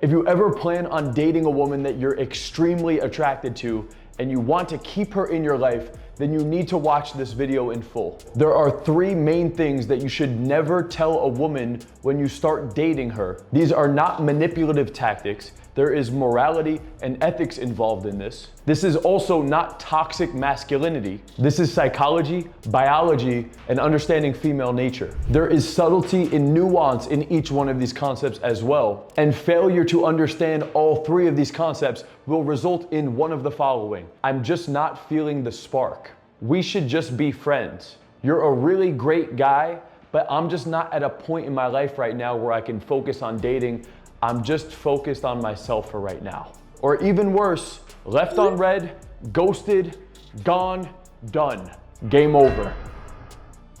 If you ever plan on dating a woman that you're extremely attracted to and you want to keep her in your life, then you need to watch this video in full. There are 3 main things that you should never tell a woman when you start dating her. These are not manipulative tactics. There is morality and ethics involved in this. This is also not toxic masculinity. This is psychology, biology, and understanding female nature. There is subtlety and nuance in each one of these concepts as well. And failure to understand all 3 of these concepts will result in one of the following. I'm just not feeling the spark. We should just be friends. You're a really great guy, but I'm just not at a point in my life right now where I can focus on dating. I'm just focused on myself for right now. Or even worse, left on red, ghosted, gone, done, game over.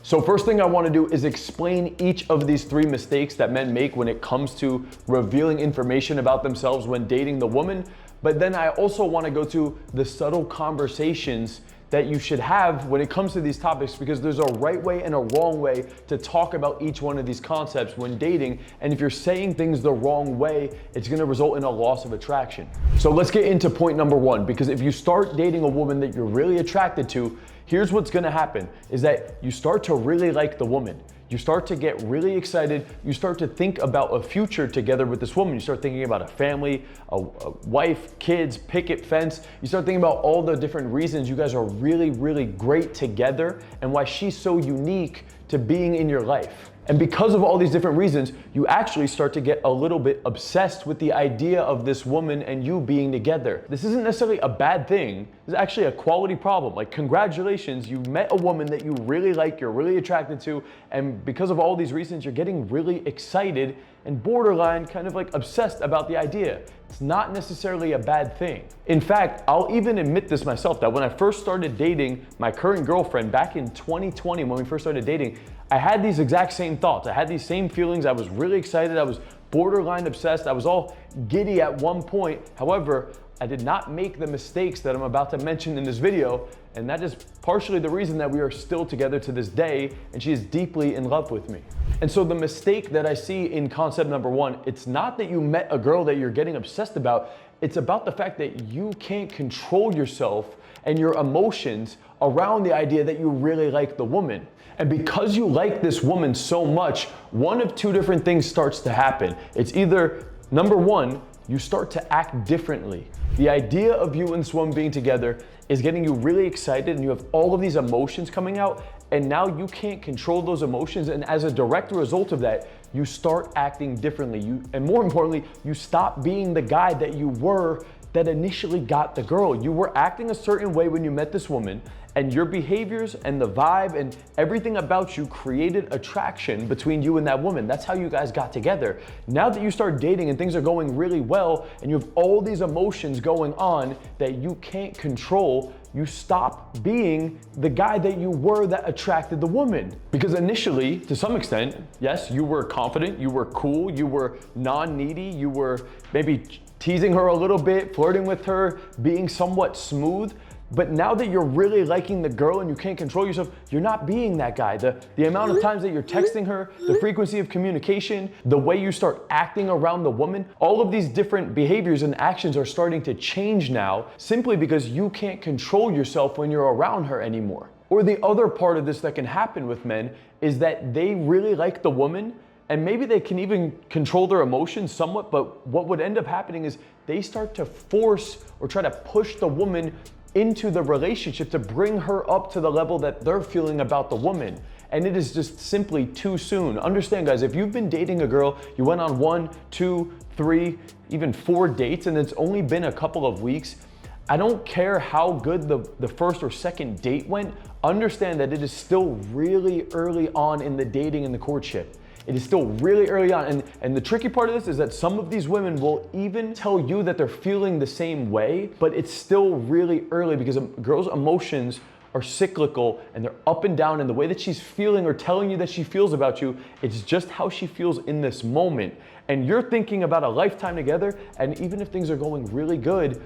So first thing I want to do is explain each of these 3 mistakes that men make when it comes to revealing information about themselves when dating the woman. But then I also want to go to the subtle conversations that you should have when it comes to these topics, because there's a right way and a wrong way to talk about each one of these concepts when dating. And if you're saying things the wrong way, it's gonna result in a loss of attraction. So let's get into point number 1, because if you start dating a woman that you're really attracted to, here's what's gonna happen is that you start to really like the woman. You start to get really excited. You start to think about a future together with this woman. You start thinking about a family, a wife, kids, picket fence. You start thinking about all the different reasons you guys are really, really great together and why she's so unique to being in your life. And because of all these different reasons, you actually start to get a little bit obsessed with the idea of this woman and you being together. This isn't necessarily a bad thing. It's actually a quality problem. Like, congratulations, you met a woman that you really like, you're really attracted to, and because of all these reasons, you're getting really excited and borderline kind of like obsessed about the idea. It's not necessarily a bad thing. In fact, I'll even admit this myself, that when I first started dating my current girlfriend back in 2020, when we first started dating, I had these exact same thoughts. I had these same feelings. I was really excited. I was borderline obsessed. I was all giddy at one point. However, I did not make the mistakes that I'm about to mention in this video. And that is partially the reason that we are still together to this day, and she is deeply in love with me. And so the mistake that I see in concept number 1, it's not that you met a girl that you're getting obsessed about. It's about the fact that you can't control yourself and your emotions around the idea that you really like the woman. And because you like this woman so much, one of 2 different things starts to happen. It's either, number 1, you start to act differently. The idea of you and this woman being together is getting you really excited, and you have all of these emotions coming out, and now you can't control those emotions. And as a direct result of that, you start acting differently. And more importantly, you stop being the guy that you were that initially got the girl. You were acting a certain way when you met this woman, and your behaviors and the vibe and everything about you created attraction between you and that woman. That's how you guys got together. Now that you start dating and things are going really well and you have all these emotions going on that you can't control, you stop being the guy that you were that attracted the woman. Because initially, to some extent, yes, you were confident, you were cool, you were non-needy, you were maybe teasing her a little bit, flirting with her, being somewhat smooth. But now that you're really liking the girl and you can't control yourself, you're not being that guy. The amount of times that you're texting her, the frequency of communication, the way you start acting around the woman, all of these different behaviors and actions are starting to change now simply because you can't control yourself when you're around her anymore. Or the other part of this that can happen with men is that they really like the woman, and maybe they can even control their emotions somewhat, but what would end up happening is they start to force or try to push the woman into the relationship to bring her up to the level that they're feeling about the woman. And it is just simply too soon. Understand, guys, if you've been dating a girl, you went on 1, 2, 3, even 4 dates, and it's only been a couple of weeks, I don't care how good the first or second date went, understand that it is still really early on in the dating and the courtship. It is still really early on. And the tricky part of this is that some of these women will even tell you that they're feeling the same way, but it's still really early because a girl's emotions are cyclical and they're up and down, and the way that she's feeling or telling you that she feels about you, it's just how she feels in this moment. And you're thinking about a lifetime together, and even if things are going really good,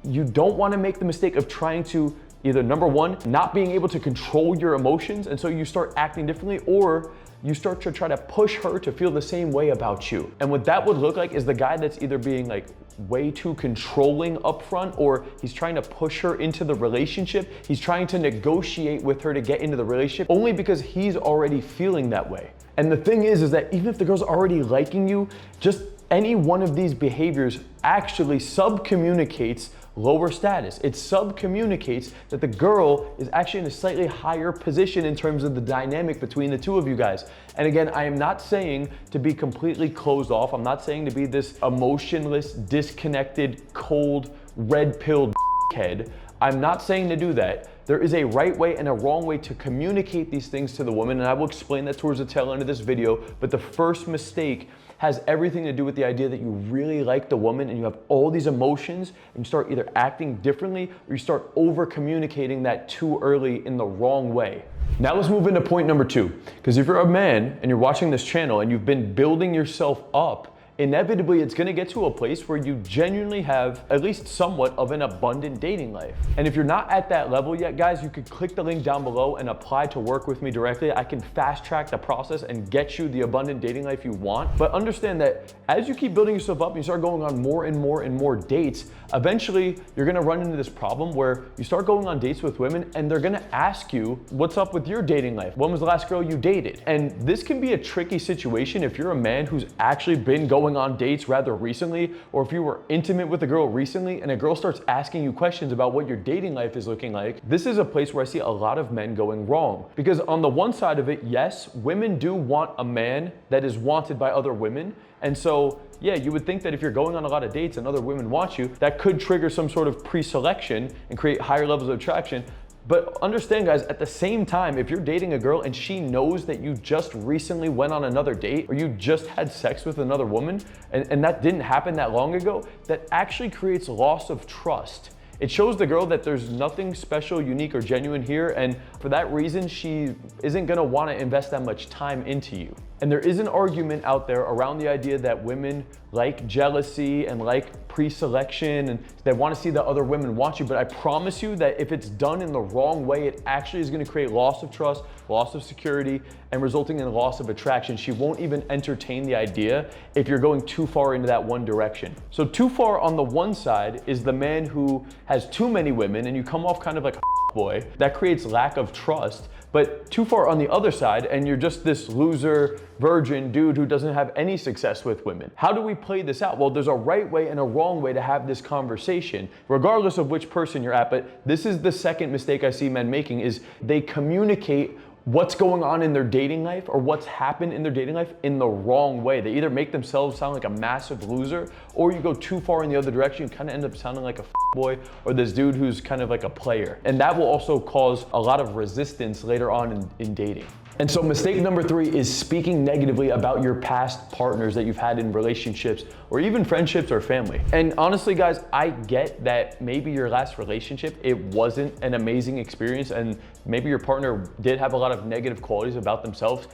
you don't want to make the mistake of trying to either, number 1, not being able to control your emotions, and so you start acting differently, or you start to try to push her to feel the same way about you. And what that would look like is the guy that's either being like way too controlling upfront, or he's trying to push her into the relationship. He's trying to negotiate with her to get into the relationship only because he's already feeling that way. And the thing is that even if the girl's already liking you, just any one of these behaviors actually subcommunicates lower status. It subcommunicates that the girl is actually in a slightly higher position in terms of the dynamic between the two of you guys. And again, I am not saying to be completely closed off. I'm not saying to be this emotionless, disconnected, cold, red-pilled head. I'm not saying to do that. There is a right way and a wrong way to communicate these things to the woman, and I will explain that towards the tail end of this video. But the first mistake has everything to do with the idea that you really like the woman and you have all these emotions and you start either acting differently or you start over communicating that too early in the wrong way. Now let's move into point number 2, because if you're a man and you're watching this channel and you've been building yourself up, inevitably it's gonna get to a place where you genuinely have at least somewhat of an abundant dating life. And if you're not at that level yet, guys, you could click the link down below and apply to work with me directly. I can fast track the process and get you the abundant dating life you want. But understand that as you keep building yourself up and you start going on more and more and more dates, eventually you're gonna run into this problem where you start going on dates with women and they're gonna ask you, what's up with your dating life? When was the last girl you dated? And this can be a tricky situation if you're a man who's actually been going on dates rather recently, or if you were intimate with a girl recently and a girl starts asking you questions about what your dating life is looking like. This is a place where I see a lot of men going wrong, because on the one side of it, yes, women do want a man that is wanted by other women. And so, yeah, you would think that if you're going on a lot of dates and other women want you, that could trigger some sort of pre-selection and create higher levels of attraction. But understand, guys, at the same time, if you're dating a girl and she knows that you just recently went on another date or you just had sex with another woman and that didn't happen that long ago, that actually creates loss of trust. It shows the girl that there's nothing special, unique, or genuine here, and for that reason, she isn't gonna wanna invest that much time into you. And there is an argument out there around the idea that women like jealousy and like pre-selection and they want to see that other women want you, but I promise you that if it's done in the wrong way, it actually is going to create loss of trust, loss of security, and resulting in loss of attraction. She won't even entertain the idea if you're going too far into that one direction. So too far on the one side is the man who has too many women and you come off kind of like a boy. That creates lack of trust. But too far on the other side and you're just this loser, virgin dude who doesn't have any success with women. How do we play this out? Well, there's a right way and a wrong way to have this conversation, regardless of which person you're at. But this is the second mistake I see men making, is they communicate what's going on in their dating life or what's happened in their dating life in the wrong way. They either make themselves sound like a massive loser, or you go too far in the other direction, you kind of end up sounding like a boy or this dude who's kind of like a player. And that will also cause a lot of resistance later on in dating. And so mistake number 3 is speaking negatively about your past partners that you've had in relationships or even friendships or family. And honestly, guys, I get that maybe your last relationship, it wasn't an amazing experience and maybe your partner did have a lot of negative qualities about themselves.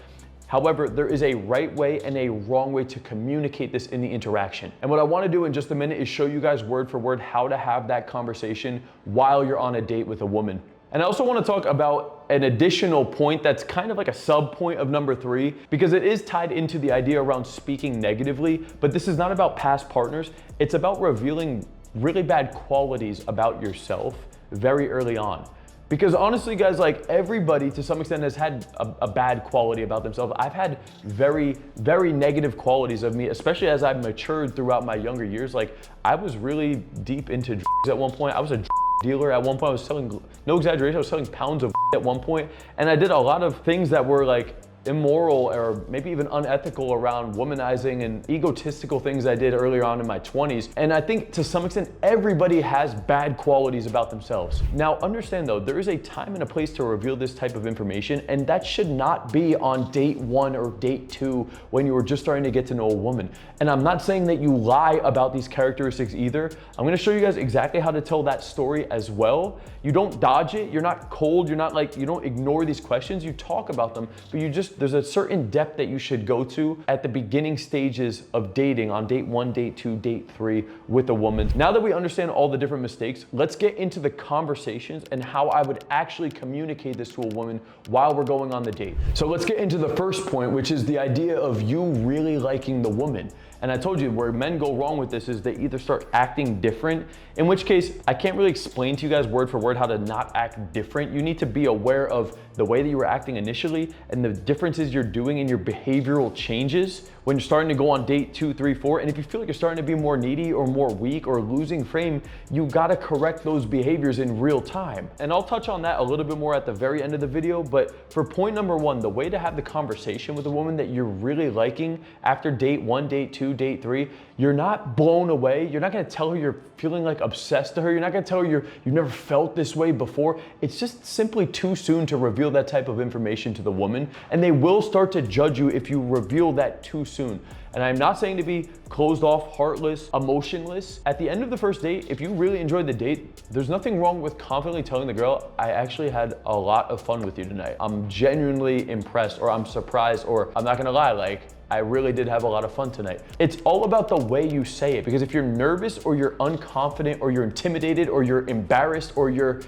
However, there is a right way and a wrong way to communicate this in the interaction. And what I want to do in just a minute is show you guys word for word how to have that conversation while you're on a date with a woman. And I also want to talk about an additional point that's kind of like a sub point of number 3, because it is tied into the idea around speaking negatively, but this is not about past partners. It's about revealing really bad qualities about yourself very early on. Because honestly, guys, like everybody to some extent has had a bad quality about themselves. I've had very, very negative qualities of me, especially as I've matured throughout my younger years. Like I was really deep into drugs at one point. I was a dealer at one point. I was selling, no exaggeration, I was selling pounds of at one point. And I did a lot of things that were like immoral or maybe even unethical around womanizing and egotistical things I did earlier on in my 20s. And I think to some extent, everybody has bad qualities about themselves. Now, understand though, there is a time and a place to reveal this type of information, and that should not be on date 1 or date 2 when you were just starting to get to know a woman. And I'm not saying that you lie about these characteristics either. I'm gonna show you guys exactly how to tell that story as well. You don't dodge it, you're not cold, you're not like, you don't ignore these questions, you talk about them, but you just there's a certain depth that you should go to at the beginning stages of dating on date 1, date 2, date 3 with a woman. Now that we understand all the different mistakes, let's get into the conversations and how I would actually communicate this to a woman while we're going on the date. So let's get into the first point, which is the idea of you really liking the woman. And I told you where men go wrong with this is they either start acting different, in which case I can't really explain to you guys word for word how to not act different. You need to be aware of the way that you were acting initially and the differences you're doing in your behavioral changes when you're starting to go on date 2, 3, 4. And if you feel like you're starting to be more needy or more weak or losing frame, you gotta correct those behaviors in real time. And I'll touch on that a little bit more at the very end of the video. But for point number 1, the way to have the conversation with a woman that you're really liking after date 1, date 2, date 3, you're not blown away. You're not gonna tell her you're feeling like obsessed to her. You're not gonna tell her you've never felt this way before. It's just simply too soon to reveal that type of information to the woman, and they will start to judge you if you reveal that too soon. And I'm not saying to be closed off, heartless, emotionless. At the end of the first date, if you really enjoyed the date, there's nothing wrong with confidently telling the girl, I actually had a lot of fun with you tonight. I'm genuinely impressed, or I'm surprised, or I'm not gonna lie, like, I really did have a lot of fun tonight. It's all about the way you say it, because if you're nervous or you're unconfident or you're intimidated or you're embarrassed or you're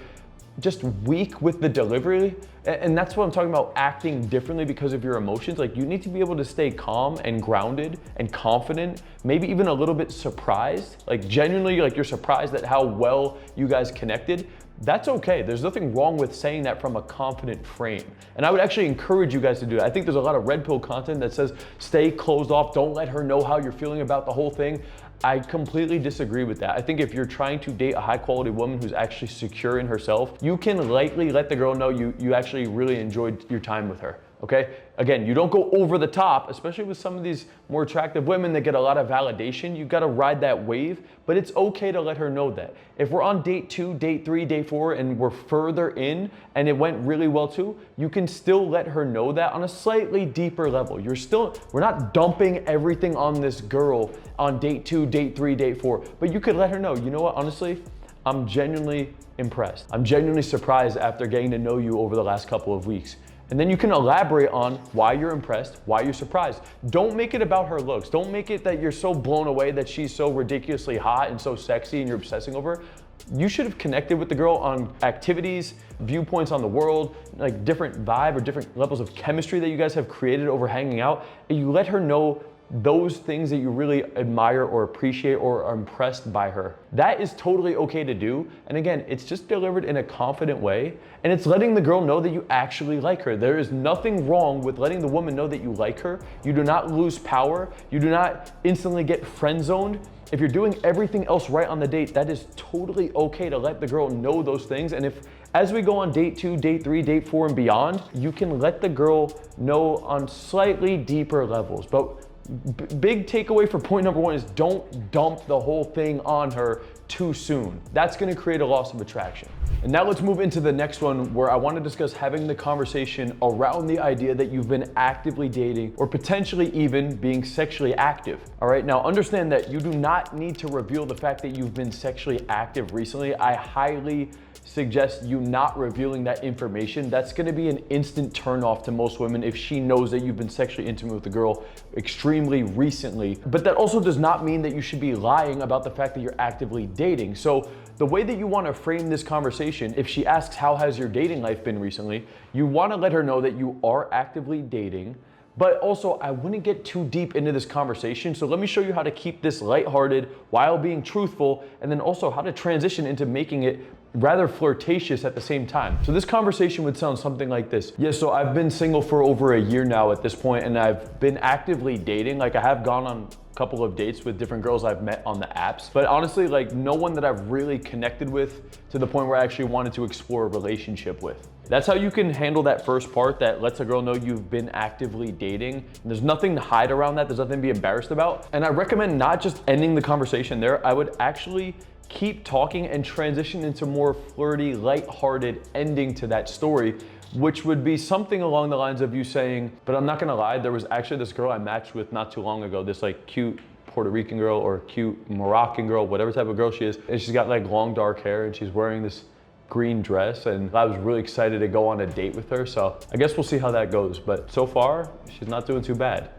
just weak with the delivery, and that's what I'm talking about, acting differently because of your emotions. Like, you need to be able to stay calm and grounded and confident, maybe even a little bit surprised, like genuinely, like you're surprised at how well you guys connected. That's okay. There's nothing wrong with saying that from a confident frame. And I would actually encourage you guys to do that. I think there's a lot of red pill content that says stay closed off, don't let her know how you're feeling about the whole thing. I completely disagree with that. I think if you're trying to date a high quality woman who's actually secure in herself, you can lightly let the girl know you actually really enjoyed your time with her. Okay? Again, you don't go over the top, especially with some of these more attractive women that get a lot of validation. You gotta ride that wave, but it's okay to let her know that. If we're on date 2, date 3, date 4, and we're further in and it went really well too, you can still let her know that on a slightly deeper level. We're not dumping everything on this girl on date 2, date 3, date 4, but you could let her know, you know what, honestly, I'm genuinely impressed. I'm genuinely surprised after getting to know you over the last couple of weeks. And then you can elaborate on why you're impressed, why you're surprised. Don't make it about her looks. Don't make it that you're so blown away that she's so ridiculously hot and so sexy and you're obsessing over her. You should have connected with the girl on activities, viewpoints on the world, like different vibe or different levels of chemistry that you guys have created over hanging out. And you let her know those things that you really admire or appreciate or are impressed by her. That is totally okay to do. And again, it's just delivered in a confident way. And it's letting the girl know that you actually like her. There is nothing wrong with letting the woman know that you like her. You do not lose power. You do not instantly get friend zoned. If you're doing everything else right on the date, that is totally okay to let the girl know those things. And if, as we go on date 2, date 3, date 4 and beyond, you can let the girl know on slightly deeper levels. But big takeaway for point number 1 is don't dump the whole thing on her too soon. That's gonna create a loss of attraction. And now let's move into the next one, where I want to discuss having the conversation around the idea that you've been actively dating or potentially even being sexually active. All right, now understand that you do not need to reveal the fact that you've been sexually active recently. I highly suggest you not revealing that information. That's gonna be an instant turn off to most women if she knows that you've been sexually intimate with a girl extremely recently. But that also does not mean that you should be lying about the fact that you're actively dating. So the way that you wanna frame this conversation, if she asks, how has your dating life been recently? You wanna let her know that you are actively dating, but also I wouldn't get too deep into this conversation. So let me show you how to keep this lighthearted while being truthful, and then also how to transition into making it rather flirtatious at the same time. So this conversation would sound something like this. Yeah, so I've been single for over a year now at this point, and I've been actively dating. Like, I have gone on a couple of dates with different girls I've met on the apps, but honestly, like, no one that I've really connected with to the point where I actually wanted to explore a relationship with. That's how you can handle that first part that lets a girl know you've been actively dating. And there's nothing to hide around that. There's nothing to be embarrassed about. And I recommend not just ending the conversation there. I would actually keep talking and transition into more flirty, lighthearted ending to that story, which would be something along the lines of you saying, but I'm not gonna lie, there was actually this girl I matched with not too long ago, this like cute Puerto Rican girl or cute Moroccan girl, whatever type of girl she is. And she's got like long dark hair and she's wearing this green dress, and I was really excited to go on a date with her. So I guess we'll see how that goes. But so far, she's not doing too bad.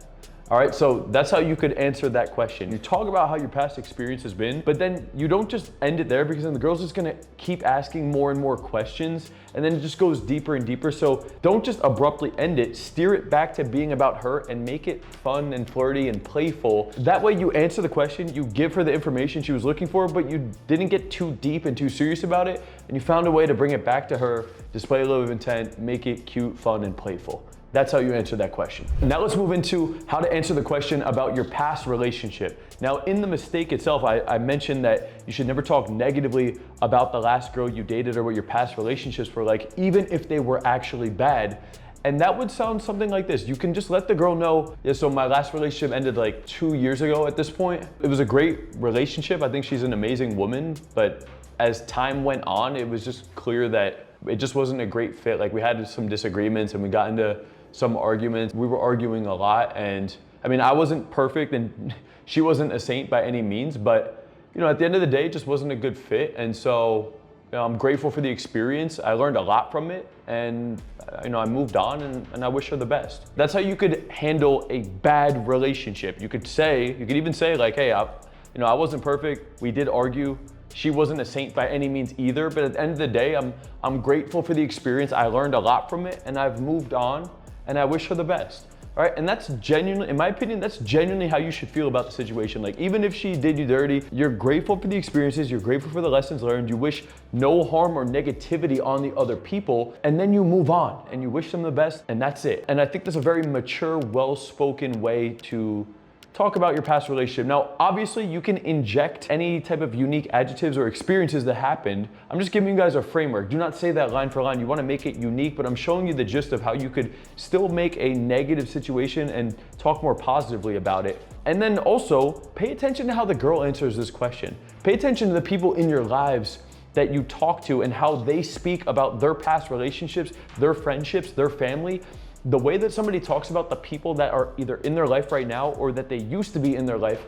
All right, so that's how you could answer that question. You talk about how your past experience has been, but then you don't just end it there, because then the girl's just gonna keep asking more and more questions, and then it just goes deeper and deeper. So don't just abruptly end it, steer it back to being about her and make it fun and flirty and playful. That way you answer the question, you give her the information she was looking for, but you didn't get too deep and too serious about it, and you found a way to bring it back to her, display a little bit of intent, make it cute, fun, and playful. That's how you answer that question. Now let's move into how to answer the question about your past relationship. Now in the mistake itself, I mentioned that you should never talk negatively about the last girl you dated or what your past relationships were like, even if they were actually bad. And that would sound something like this. You can just let the girl know, yeah, so my last relationship ended like 2 years ago at this point. It was a great relationship. I think she's an amazing woman, but as time went on, it was just clear that it just wasn't a great fit. Like we had some disagreements and we got into some arguments. We were arguing a lot, and I mean, I wasn't perfect and she wasn't a saint by any means, but you know, at the end of the day, it just wasn't a good fit. And so, you know, I'm grateful for the experience. I learned a lot from it, and you know, I moved on, and I wish her the best. That's how you could handle a bad relationship. You could even say like, hey, you know, I wasn't perfect. We did argue. She wasn't a saint by any means either, but at the end of the day, I'm grateful for the experience. I learned a lot from it, and I've moved on, and I wish her the best. All right, and that's genuinely, in my opinion, that's genuinely how you should feel about the situation. Like, even if she did you dirty, you're grateful for the experiences, you're grateful for the lessons learned, you wish no harm or negativity on the other people, and then you move on and you wish them the best, and that's it. And I think that's a very mature, well-spoken way to talk about your past relationship. Now, obviously, you can inject any type of unique adjectives or experiences that happened. I'm just giving you guys a framework. Do not say that line for line. You want to make it unique, but I'm showing you the gist of how you could still make a negative situation and talk more positively about it. And then also, pay attention to how the girl answers this question. Pay attention to the people in your lives that you talk to and how they speak about their past relationships, their friendships, their family. The way that somebody talks about the people that are either in their life right now or that they used to be in their life,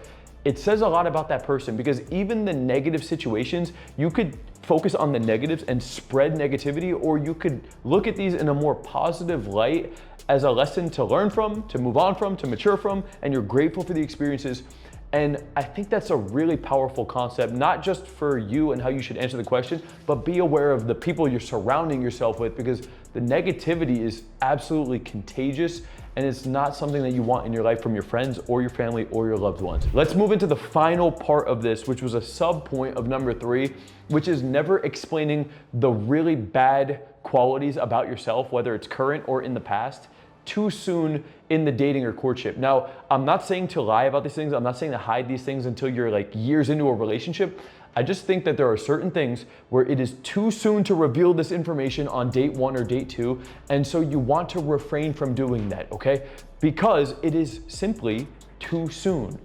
it says a lot about that person, because even the negative situations, you could focus on the negatives and spread negativity, or you could look at these in a more positive light as a lesson to learn from, to move on from, to mature from, and you're grateful for the experiences. And I think that's a really powerful concept, not just for you and how you should answer the question, but be aware of the people you're surrounding yourself with, because the negativity is absolutely contagious, and it's not something that you want in your life from your friends or your family or your loved ones. Let's move into the final part of this, which was a sub point of number 3, which is never explaining the really bad qualities about yourself, whether it's current or in the past, too soon in the dating or courtship. Now, I'm not saying to lie about these things. I'm not saying to hide these things until you're like years into a relationship. I just think that there are certain things where it is too soon to reveal this information on date 1 or date 2. And so you want to refrain from doing that, okay? Because it is simply too soon,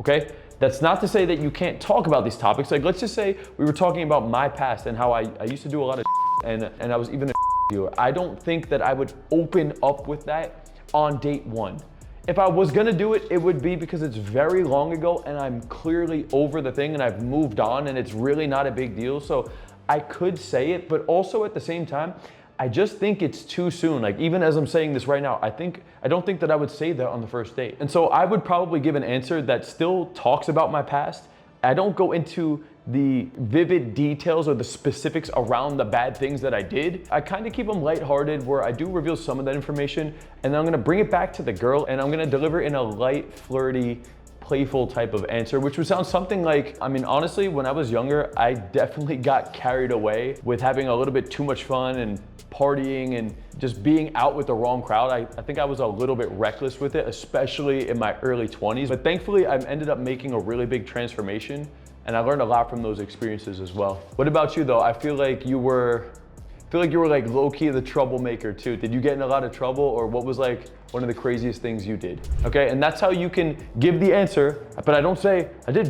okay? That's not to say that you can't talk about these topics. Like, let's just say we were talking about my past and how I used to do a lot of and I was even a dealer. I don't think that I would open up with that on date 1. If I was gonna do it, it would be because it's very long ago and I'm clearly over the thing and I've moved on and it's really not a big deal. So I could say it, but also at the same time, I just think it's too soon. Like, even as I'm saying this right now, I don't think that I would say that on the first date. And so I would probably give an answer that still talks about my past. I don't go into the vivid details or the specifics around the bad things that I did. I kind of keep them lighthearted, where I do reveal some of that information, and then I'm gonna bring it back to the girl and I'm gonna deliver in a light, flirty, playful type of answer, which would sound something like, I mean, honestly, when I was younger, I definitely got carried away with having a little bit too much fun and partying and just being out with the wrong crowd. I think I was a little bit reckless with it, especially in my early 20s. But thankfully, I've ended up making a really big transformation, and I learned a lot from those experiences as well. What about you though? I feel like you were like low-key the troublemaker too. Did you get in a lot of trouble, or what was like one of the craziest things you did? Okay, and that's how you can give the answer, but I don't say, I did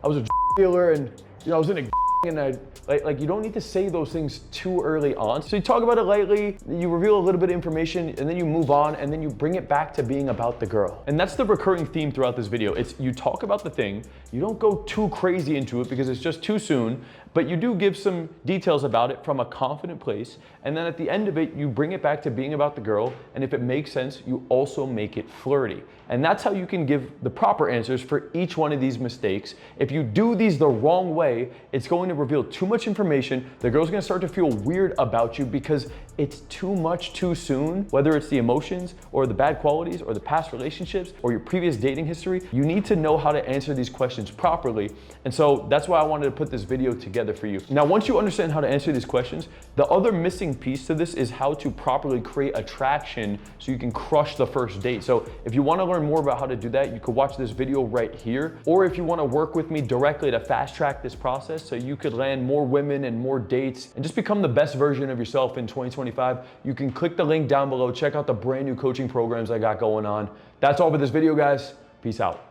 I was a dealer and I was in a and like you don't need to say those things too early on. So you talk about it lightly, you reveal a little bit of information, and then you move on, and then you bring it back to being about the girl. And that's the recurring theme throughout this video. It's you talk about the thing, you don't go too crazy into it because it's just too soon, but you do give some details about it from a confident place. And then at the end of it, you bring it back to being about the girl. And if it makes sense, you also make it flirty. And that's how you can give the proper answers for each one of these mistakes. If you do these the wrong way, it's going to reveal too much information. The girl's gonna start to feel weird about you because it's too much too soon, whether it's the emotions or the bad qualities or the past relationships or your previous dating history. You need to know how to answer these questions properly. And so that's why I wanted to put this video together for you. Now, once you understand how to answer these questions, the other missing piece to this is how to properly create attraction so you can crush the first date. So if you want to learn more about how to do that, you could watch this video right here. Or if you want to work with me directly to fast track this process so you could land more women and more dates and just become the best version of yourself in 2025, you can click the link down below. Check out the brand new coaching programs I got going on. That's all for this video, guys. Peace out.